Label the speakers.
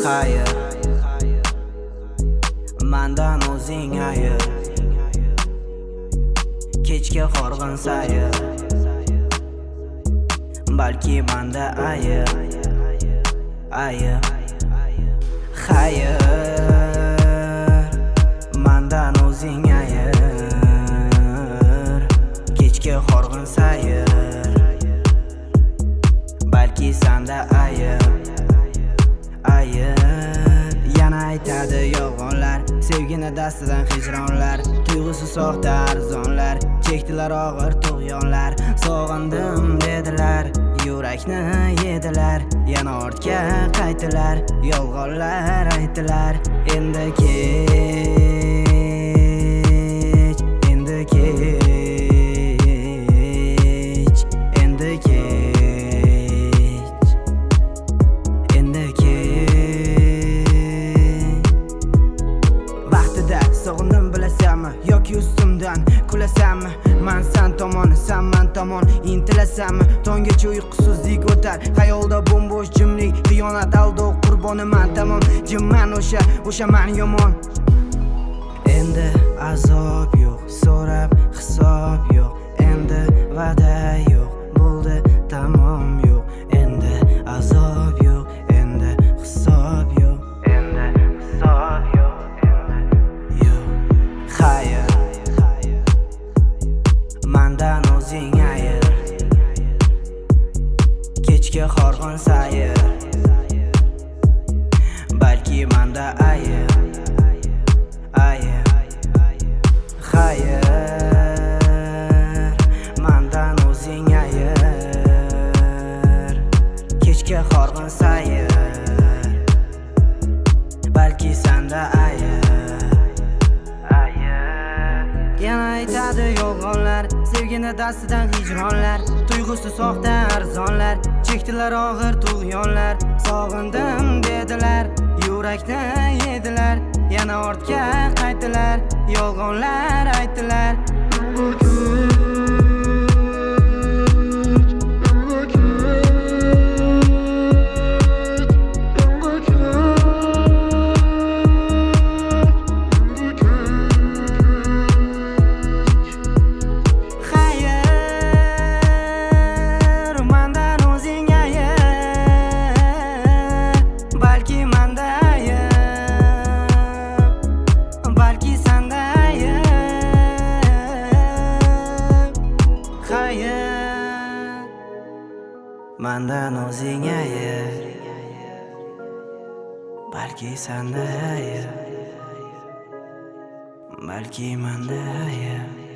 Speaker 1: Xayr, mandan o'zing ayir. Kechga horg'in sayr, balki manda ayir. Xayr, mandan o'zing ayir. Kechga horg'in sayr, balki sanda ayir. Yana aytadi yolg'onlar, sevgini dastidan hijronlar, tuyg'usi soxta arzonlar, chekdilar og'ir tug'yonlar. Sog'indim dedilar, yurakni yedilar, yana ortga qaytdilar, yolg'onlar aytdilar. Endi kech, endi kech, endi kech, endi kech. Vaqtida sog'indim bilasanmi, yoki ustimdan kulasanmi? Man san tomon, san man tomon intilasanmi? Tonggacha uyqusizlik o'tar, xayolda bo'mbo'sh jimlik, xiyonat aldov qurboni man tamom. Jimman o'sha man yomon. Endi azob yo'q, so'rab hisob yo'q, endi va'da yo'q, bo'ldi tamom yo'q. Endi azob yo'q, endi hisob yo'q, endi hisob yo'q, endi yo'q. Xayr, mandan o'zing ayir. Kechga horg'in sayr, balki manda ayir. Xayr, mandan o'zing ayir. Kechga horg'in sayr, balki sanda ayir. Yana aytadi yolg'onlar, sevgini dastidan hijronlar, tuyg'usi soxta arzonlar, chekdilar og'ir tug'yonlar. Sog'indim dedilar, yurakni yedilar, yana ortga qaytdilar, yolg'onlar aytdilar. Mandan o'zing ayir, balki sanda ayir, balki manda ayir.